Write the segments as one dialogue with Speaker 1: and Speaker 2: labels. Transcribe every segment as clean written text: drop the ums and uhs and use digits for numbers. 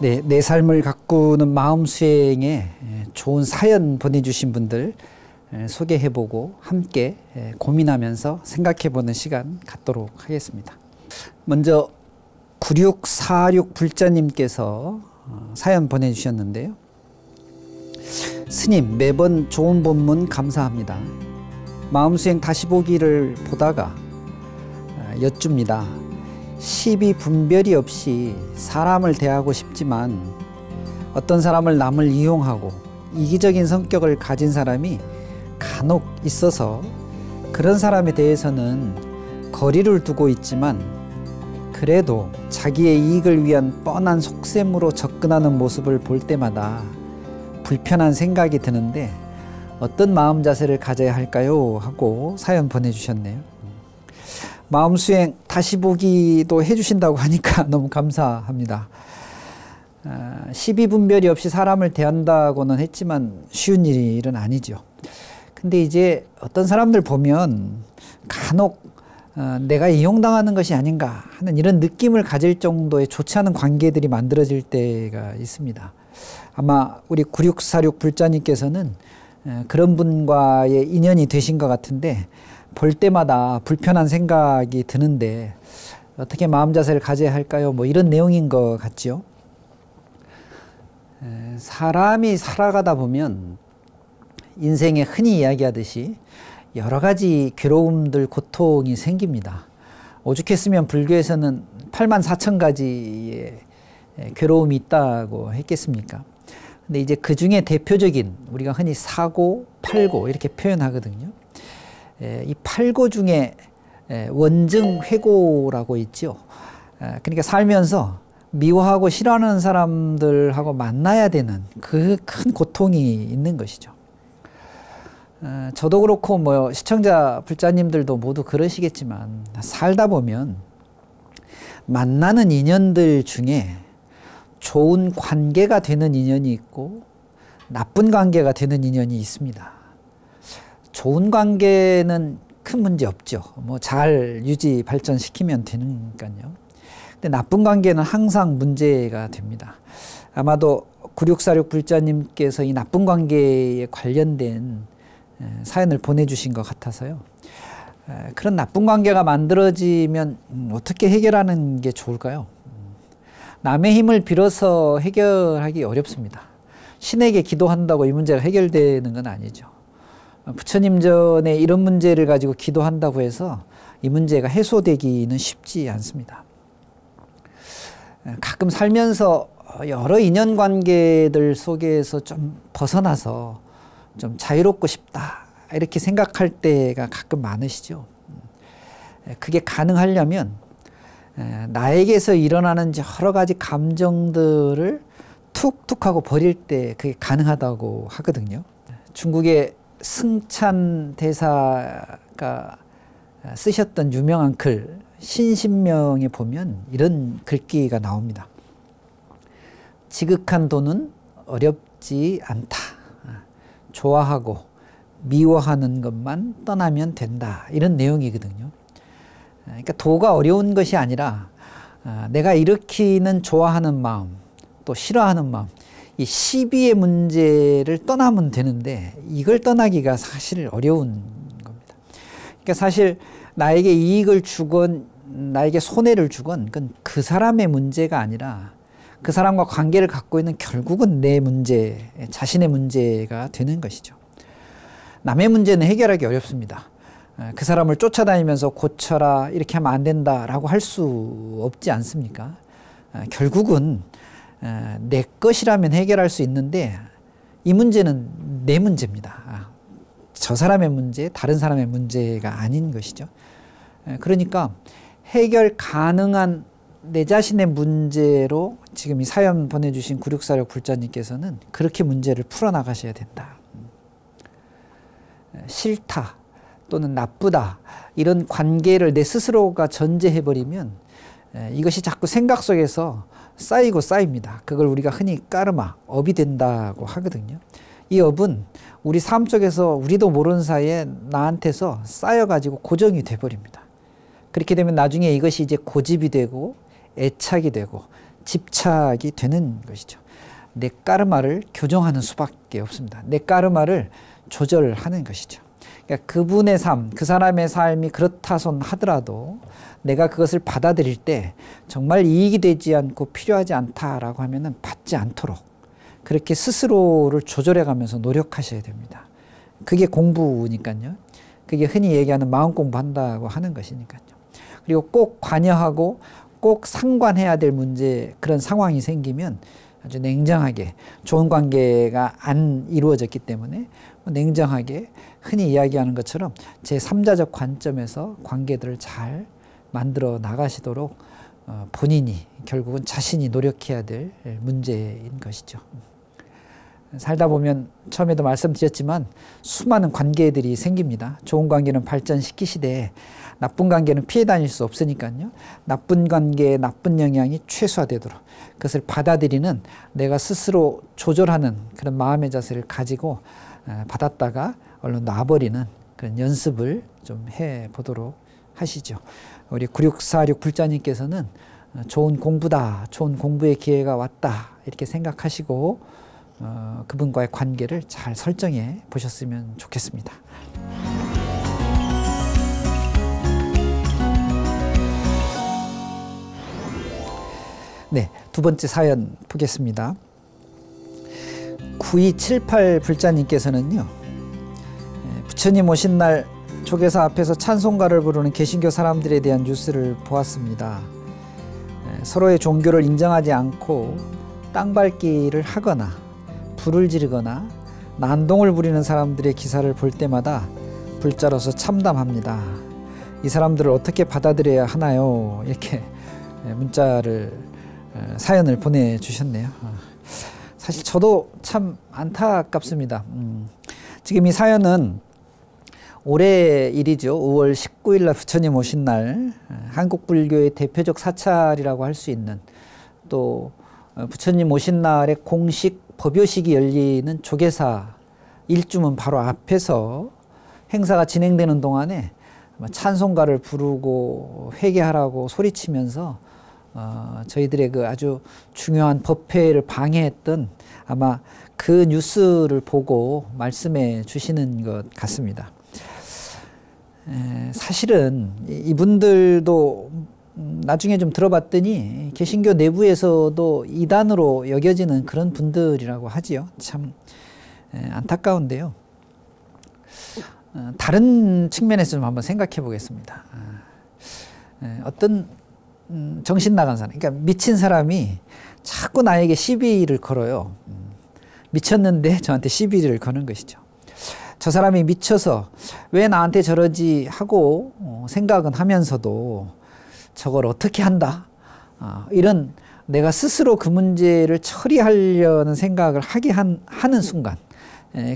Speaker 1: 네, 내 삶을 가꾸는 마음 수행에 좋은 사연 보내주신 분들 소개해보고 함께 고민하면서 생각해보는 시간 갖도록 하겠습니다. 먼저 9646 불자님께서 사연 보내주셨는데요. 스님, 매번 좋은 본문 감사합니다. 마음수행 다시 보기를 보다가 여쭙니다. 시비 분별이 없이 사람을 대하고 싶지만 어떤 사람을 남을 이용하고 이기적인 성격을 가진 사람이 간혹 있어서 그런 사람에 대해서는 거리를 두고 있지만 그래도 자기의 이익을 위한 뻔한 속셈으로 접근하는 모습을 볼 때마다 불편한 생각이 드는데 어떤 마음 자세를 가져야 할까요? 하고 사연 보내주셨네요. 마음 수행 다시 보기도 해주신다고 하니까 너무 감사합니다. 시비 분별이 없이 사람을 대한다고는 했지만 쉬운 일은 아니죠. 근데 이제 어떤 사람들 보면 간혹 내가 이용당하는 것이 아닌가 하는 이런 느낌을 가질 정도의 좋지 않은 관계들이 만들어질 때가 있습니다. 아마 우리 9646 불자님께서는 그런 분과의 인연이 되신 것 같은데 볼 때마다 불편한 생각이 드는데 어떻게 마음 자세를 가져야 할까요? 뭐 이런 내용인 것 같죠. 사람이 살아가다 보면 인생에 흔히 이야기하듯이 여러 가지 괴로움들, 고통이 생깁니다. 오죽했으면 불교에서는 84,000가지의 괴로움이 있다고 했겠습니까? 근데 이제 그 중에 대표적인 우리가 흔히 사고, 팔고 이렇게 표현하거든요. 이 팔고 중에 원증 회고라고 있죠. 그러니까 살면서 미워하고 싫어하는 사람들하고 만나야 되는 그 큰 고통이 있는 것이죠. 저도 그렇고 뭐 시청자 불자님들도 모두 그러시겠지만 살다 보면 만나는 인연들 중에 좋은 관계가 되는 인연이 있고 나쁜 관계가 되는 인연이 있습니다. 좋은 관계는 큰 문제 없죠. 뭐 잘 유지 발전시키면 되니까요. 근데 나쁜 관계는 항상 문제가 됩니다. 아마도 9646 불자님께서 이 나쁜 관계에 관련된 사연을 보내주신 것 같아서요. 그런 나쁜 관계가 만들어지면 어떻게 해결하는 게 좋을까요? 남의 힘을 빌어서 해결하기 어렵습니다. 신에게 기도한다고 이 문제가 해결되는 건 아니죠. 부처님 전에 이런 문제를 가지고 기도한다고 해서 이 문제가 해소되기는 쉽지 않습니다. 가끔 살면서 여러 인연관계들 속에서 좀 벗어나서 좀 자유롭고 싶다 이렇게 생각할 때가 가끔 많으시죠. 그게 가능하려면 나에게서 일어나는 여러 가지 감정들을 툭툭 하고 버릴 때 그게 가능하다고 하거든요. 중국의 승찬 대사가 쓰셨던 유명한 글 신신명에 보면 이런 글귀가 나옵니다. 지극한 도는 어렵지 않다. 좋아하고 미워하는 것만 떠나면 된다. 이런 내용이거든요. 그러니까 도가 어려운 것이 아니라 내가 일으키는 좋아하는 마음 또 싫어하는 마음 이 시비의 문제를 떠나면 되는데 이걸 떠나기가 사실 어려운 겁니다. 그러니까 사실 나에게 이익을 주건 나에게 손해를 주건 그건 그 사람의 문제가 아니라 그 사람과 관계를 갖고 있는 결국은 내 문제, 자신의 문제가 되는 것이죠. 남의 문제는 해결하기 어렵습니다. 그 사람을 쫓아다니면서 고쳐라 이렇게 하면 안 된다라고 할 수 없지 않습니까? 결국은 내 것이라면 해결할 수 있는데 이 문제는 내 문제입니다. 저 사람의 문제, 다른 사람의 문제가 아닌 것이죠. 그러니까 해결 가능한 내 자신의 문제로 지금 이 사연 보내주신 9646 불자님께서는 그렇게 문제를 풀어나가셔야 된다. 싫다 또는 나쁘다 이런 관계를 내 스스로가 전제해버리면 이것이 자꾸 생각 속에서 쌓이고 쌓입니다. 그걸 우리가 흔히 까르마, 업이 된다고 하거든요. 이 업은 우리 삶 속에서 우리도 모르는 사이에 나한테서 쌓여가지고 고정이 돼버립니다. 그렇게 되면 나중에 이것이 이제 고집이 되고 애착이 되고 집착이 되는 것이죠. 내 까르마를 교정하는 수밖에 없습니다. 내 까르마를 조절하는 것이죠. 그러니까 그분의 삶, 그 사람의 삶이 그렇다손 하더라도 내가 그것을 받아들일 때 정말 이익이 되지 않고 필요하지 않다라고 하면은 받지 않도록 그렇게 스스로를 조절해 가면서 노력하셔야 됩니다. 그게 공부니까요. 그게 흔히 얘기하는 마음 공부한다고 하는 것이니까요. 그리고 꼭 관여하고 꼭 상관해야 될 문제, 그런 상황이 생기면 아주 냉정하게, 좋은 관계가 안 이루어졌기 때문에 냉정하게 흔히 이야기하는 것처럼 제3자적 관점에서 관계들을 잘 만들어 나가시도록 본인이 결국은 자신이 노력해야 될 문제인 것이죠. 살다 보면 처음에도 말씀드렸지만 수많은 관계들이 생깁니다. 좋은 관계는 발전시키시되 나쁜 관계는 피해 다닐 수 없으니까요. 나쁜 관계의 나쁜 영향이 최소화되도록 그것을 받아들이는 내가 스스로 조절하는 그런 마음의 자세를 가지고 받았다가 얼른 놔버리는 그런 연습을 좀 해보도록 하시죠. 우리 9646 불자님께서는 좋은 공부다, 좋은 공부의 기회가 왔다 이렇게 생각하시고 그분과의 관계를 잘 설정해 보셨으면 좋겠습니다. 네, 두 번째 사연 보겠습니다. 9278 불자님께서는요, 부처님 오신 날 조계사 앞에서 찬송가를 부르는 개신교 사람들에 대한 뉴스를 보았습니다. 서로의 종교를 인정하지 않고 땅밟기를 하거나 불을 지르거나 난동을 부리는 사람들의 기사를 볼 때마다 불자로서 참담합니다. 이 사람들을 어떻게 받아들여야 하나요? 이렇게 사연을 보내주셨네요. 사실 저도 참 안타깝습니다. 지금 이 사연은 올해 일이죠. 5월 19일 날 부처님 오신 날, 한국 불교의 대표적 사찰이라고 할 수 있는, 또 부처님 오신 날에 공식 법요식이 열리는 조계사 일주문 바로 앞에서 행사가 진행되는 동안에 찬송가를 부르고 회개하라고 소리치면서 저희들의 그 아주 중요한 법회를 방해했던, 아마 그 뉴스를 보고 말씀해 주시는 것 같습니다. 사실은 이분들도 나중에 좀 들어봤더니 개신교 내부에서도 이단으로 여겨지는 그런 분들이라고 하지요. 참 안타까운데요. 다른 측면에서 좀 한번 생각해 보겠습니다. 어떤 정신 나간 사람, 그러니까 미친 사람이 자꾸 나에게 시비를 걸어요. 미쳤는데 저한테 시비를 거는 것이죠. 저 사람이 미쳐서 왜 나한테 저러지 하고 생각은 하면서도 저걸 어떻게 한다? 이런 내가 스스로 그 문제를 처리하려는 생각을 하는 순간,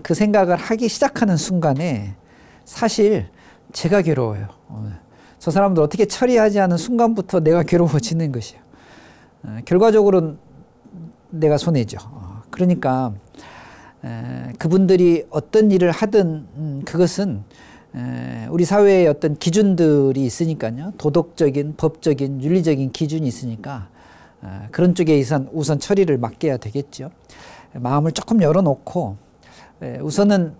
Speaker 1: 그 생각을 하기 시작하는 순간에 사실 제가 괴로워요. 저 사람들 어떻게 처리하지 않은 순간부터 내가 괴로워지는 것이에요. 결과적으로는 내가 손해죠. 그러니까 그분들이 어떤 일을 하든 그것은 우리 사회에 어떤 기준들이 있으니까요. 도덕적인, 법적인, 윤리적인 기준이 있으니까 그런 쪽에 우선 처리를 맡겨야 되겠죠. 마음을 조금 열어놓고 우선은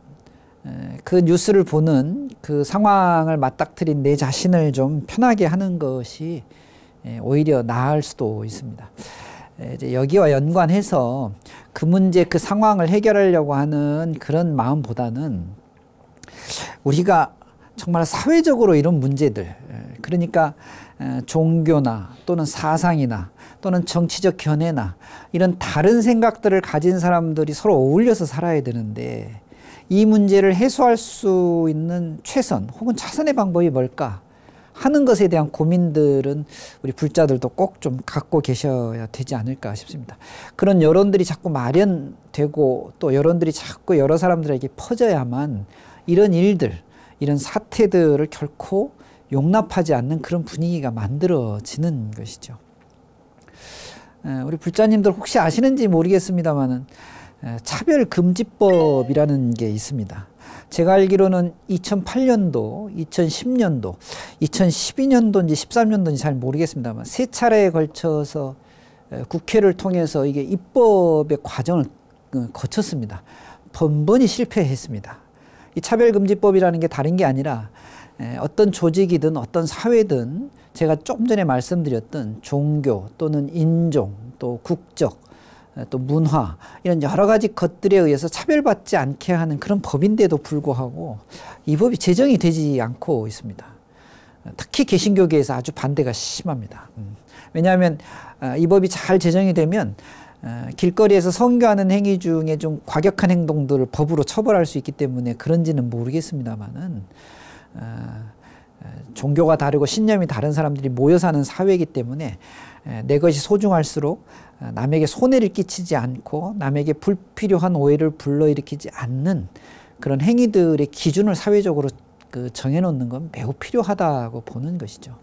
Speaker 1: 그 뉴스를 보는 그 상황을 맞닥뜨린 내 자신을 좀 편하게 하는 것이 오히려 나을 수도 있습니다. 이제 여기와 연관해서 그 문제, 그 상황을 해결하려고 하는 그런 마음보다는 우리가 정말 사회적으로 이런 문제들, 그러니까 종교나 또는 사상이나 또는 정치적 견해나 이런 다른 생각들을 가진 사람들이 서로 어울려서 살아야 되는데 이 문제를 해소할 수 있는 최선 혹은 차선의 방법이 뭘까 하는 것에 대한 고민들은 우리 불자들도 꼭 좀 갖고 계셔야 되지 않을까 싶습니다. 그런 여론들이 자꾸 마련되고 또 여론들이 자꾸 여러 사람들에게 퍼져야만 이런 일들, 이런 사태들을 결코 용납하지 않는 그런 분위기가 만들어지는 것이죠. 우리 불자님들 혹시 아시는지 모르겠습니다만은 차별금지법이라는 게 있습니다. 제가 알기로는 2008년도, 2010년도, 2012년도인지 13년도인지 잘 모르겠습니다만 세 차례에 걸쳐서 국회를 통해서 이게 입법의 과정을 거쳤습니다. 번번이 실패했습니다. 이 차별금지법이라는 게 다른 게 아니라 어떤 조직이든 어떤 사회든 제가 조금 전에 말씀드렸던 종교 또는 인종 또 국적 또 문화 이런 여러 가지 것들에 의해서 차별받지 않게 하는 그런 법인데도 불구하고 이 법이 제정이 되지 않고 있습니다. 특히 개신교계에서 아주 반대가 심합니다. 왜냐하면 이 법이 잘 제정이 되면 길거리에서 선교하는 행위 중에 좀 과격한 행동들을 법으로 처벌할 수 있기 때문에 그런지는 모르겠습니다만은 종교가 다르고 신념이 다른 사람들이 모여 사는 사회이기 때문에 내 것이 소중할수록 남에게 손해를 끼치지 않고 남에게 불필요한 오해를 불러일으키지 않는 그런 행위들의 기준을 사회적으로 정해놓는 건 매우 필요하다고 보는 것이죠.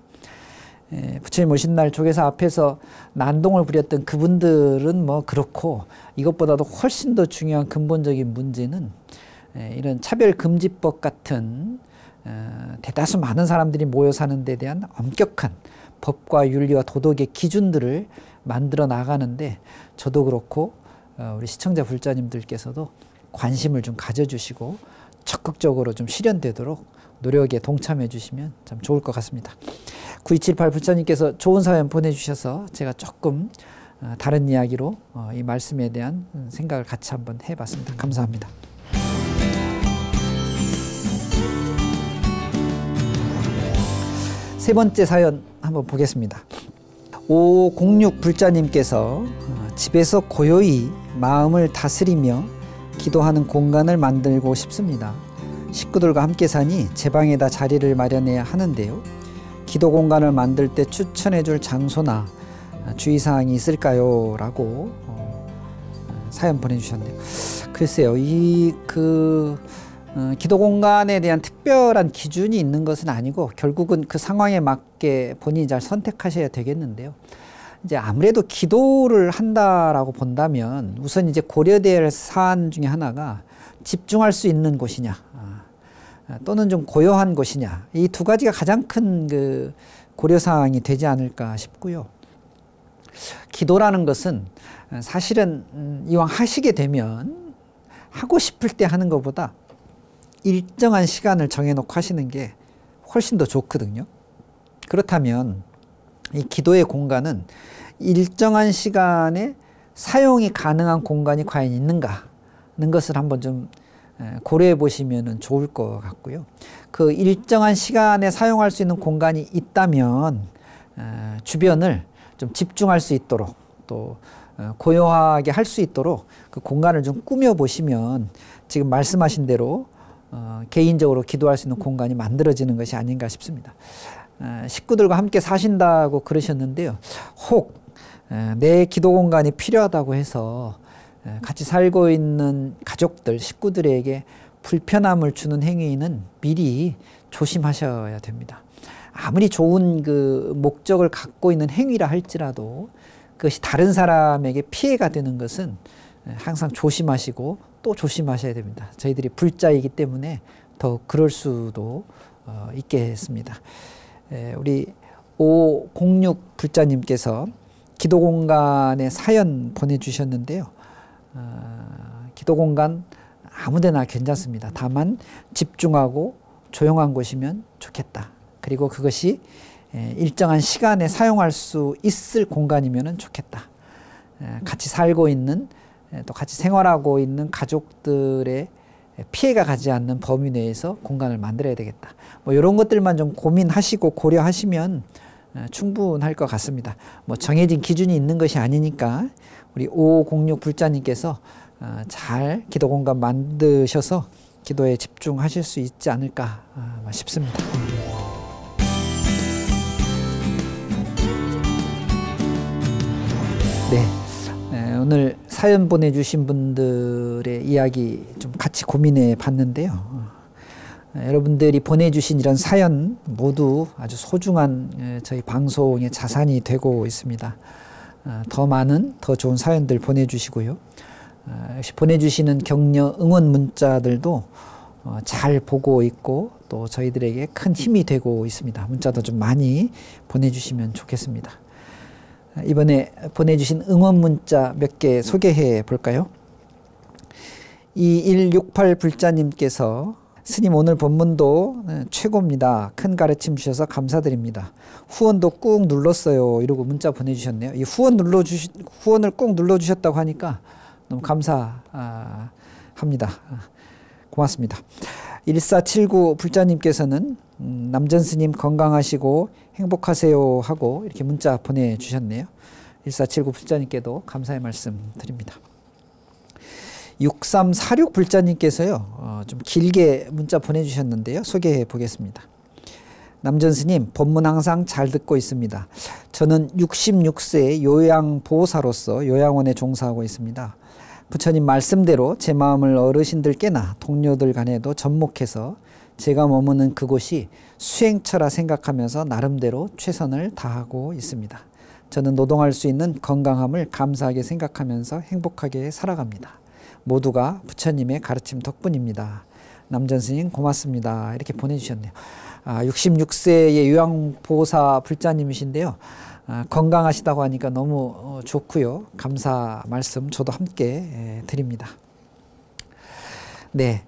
Speaker 1: 부처님 오신 날 조계사 앞에서 난동을 부렸던 그분들은 뭐 그렇고 이것보다도 훨씬 더 중요한 근본적인 문제는 이런 차별금지법 같은 대다수 많은 사람들이 모여 사는 데 대한 엄격한 법과 윤리와 도덕의 기준들을 만들어 나가는데 저도 그렇고 우리 시청자 불자님들께서도 관심을 좀 가져주시고 적극적으로 좀 실현되도록 노력에 동참해 주시면 참 좋을 것 같습니다. 9278 불자님께서 좋은 사연 보내주셔서 제가 조금 다른 이야기로 이 말씀에 대한 생각을 같이 한번 해봤습니다. 감사합니다. 세 번째 사연 한번 보겠습니다. 5506 불자님께서 집에서 고요히 마음을 다스리며 기도하는 공간을 만들고 싶습니다. 식구들과 함께 사니 제 방에다 자리를 마련해야 하는데요. 기도 공간을 만들 때 추천해 줄 장소나 주의사항이 있을까요? 라고 사연 보내주셨네요. 글쎄요, 기도 공간에 대한 특별한 기준이 있는 것은 아니고 결국은 그 상황에 맞게 본인이 잘 선택하셔야 되겠는데요. 이제 아무래도 기도를 한다라고 본다면 우선 이제 고려돼야 할 사안 중에 하나가 집중할 수 있는 곳이냐, 또는 좀 고요한 곳이냐, 이 두 가지가 가장 큰 그 고려사항이 되지 않을까 싶고요. 기도라는 것은 사실은 이왕 하시게 되면 하고 싶을 때 하는 것보다 일정한 시간을 정해놓고 하시는 게 훨씬 더 좋거든요. 그렇다면 이 기도의 공간은 일정한 시간에 사용이 가능한 공간이 과연 있는가 하는 것을 한번 좀 고려해 보시면 좋을 것 같고요. 그 일정한 시간에 사용할 수 있는 공간이 있다면 주변을 좀 집중할 수 있도록 또 고요하게 할 수 있도록 그 공간을 좀 꾸며 보시면 지금 말씀하신 대로 개인적으로 기도할 수 있는 공간이 만들어지는 것이 아닌가 싶습니다. 식구들과 함께 사신다고 그러셨는데요. 혹 내 기도 공간이 필요하다고 해서 같이 살고 있는 가족들, 식구들에게 불편함을 주는 행위는 미리 조심하셔야 됩니다. 아무리 좋은 그 목적을 갖고 있는 행위라 할지라도 그것이 다른 사람에게 피해가 되는 것은 항상 조심하시고 또 조심하셔야 됩니다. 저희들이 불자이기 때문에 더 그럴 수도 있겠습니다. 우리 5506 불자님께서 기도 공간에 사연 보내주셨는데요. 기도 공간 아무데나 괜찮습니다. 다만 집중하고 조용한 곳이면 좋겠다. 그리고 그것이 일정한 시간에 사용할 수 있을 공간이면 좋겠다. 같이 살고 있는 또 같이 생활하고 있는 가족들의 피해가 가지 않는 범위 내에서 공간을 만들어야 되겠다. 뭐 이런 것들만 좀 고민하시고 고려하시면 충분할 것 같습니다. 뭐 정해진 기준이 있는 것이 아니니까 우리 5506 불자님께서 잘 기도 공간 만드셔서 기도에 집중하실 수 있지 않을까 싶습니다. 네, 오늘 사연 보내주신 분들의 이야기 좀 같이 고민해 봤는데요. 여러분들이 보내주신 이런 사연 모두 아주 소중한 저희 방송의 자산이 되고 있습니다. 더 많은 더 좋은 사연들 보내주시고요. 역시 보내주시는 격려 응원 문자들도 잘 보고 있고 또 저희들에게 큰 힘이 되고 있습니다. 문자도 좀 많이 보내주시면 좋겠습니다. 이번에 보내주신 응원 문자 몇 개 소개해 볼까요? 2168 불자님께서 스님 오늘 본문도 최고입니다. 큰 가르침 주셔서 감사드립니다. 후원도 꾹 눌렀어요. 이러고 문자 보내주셨네요. 이 후원을 꾹 눌러주셨다고 하니까 너무 감사합니다. 고맙습니다. 1479 불자님께서는 남전 스님 건강하시고 행복하세요 하고 이렇게 문자 보내주셨네요. 1479 불자님께도 감사의 말씀 드립니다. 6346 불자님께서요, 좀 길게 문자 보내주셨는데요. 소개해 보겠습니다. 남전 스님, 법문 항상 잘 듣고 있습니다. 저는 66세 요양보호사로서 요양원에 종사하고 있습니다. 부처님 말씀대로 제 마음을 어르신들께나 동료들 간에도 접목해서 제가 머무는 그곳이 수행처라 생각하면서 나름대로 최선을 다하고 있습니다. 저는 노동할 수 있는 건강함을 감사하게 생각하면서 행복하게 살아갑니다. 모두가 부처님의 가르침 덕분입니다. 남전 스님 고맙습니다. 이렇게 보내주셨네요. 66세의 요양보호사 불자님이신데요. 건강하시다고 하니까 너무 좋고요. 감사 말씀 저도 함께 드립니다. 네,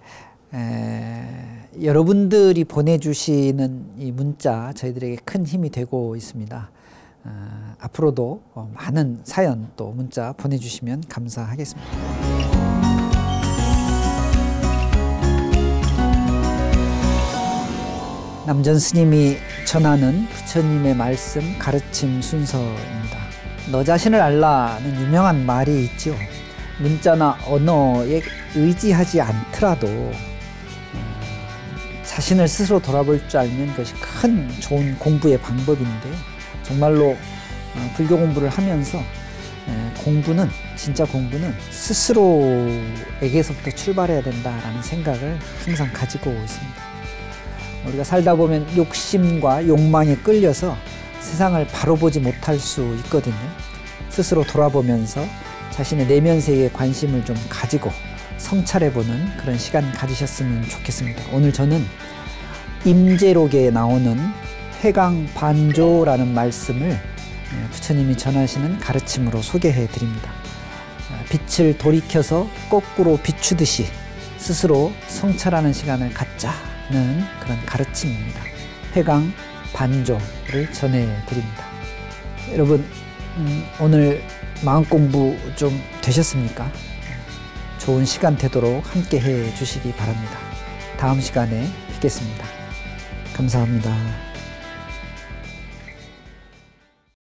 Speaker 1: 여러분들이 보내주시는 이 문자 저희들에게 큰 힘이 되고 있습니다. 앞으로도 많은 사연 또 문자 보내주시면 감사하겠습니다. 남전 스님이 전하는 부처님의 말씀 가르침 순서입니다. 너 자신을 알라는 유명한 말이 있죠. 문자나 언어에 의지하지 않더라도 자신을 스스로 돌아볼 줄 알면 그것이 큰 좋은 공부의 방법인데, 정말로 불교 공부를 하면서 공부는, 진짜 공부는 스스로에게서부터 출발해야 된다라는 생각을 항상 가지고 있습니다. 우리가 살다 보면 욕심과 욕망에 끌려서 세상을 바로 보지 못할 수 있거든요. 스스로 돌아보면서 자신의 내면 세계에 관심을 좀 가지고 성찰해보는 그런 시간 가지셨으면 좋겠습니다. 오늘 저는 임재록에 나오는 회광반조라는 말씀을 부처님이 전하시는 가르침으로 소개해 드립니다. 빛을 돌이켜서 거꾸로 비추듯이 스스로 성찰하는 시간을 갖자는 그런 가르침입니다. 회광반조를 전해드립니다. 여러분, 오늘 마음 공부 좀 되셨습니까? 좋은 시간 되도록 함께 해 주시기 바랍니다. 다음 시간에 뵙겠습니다. 감사합니다.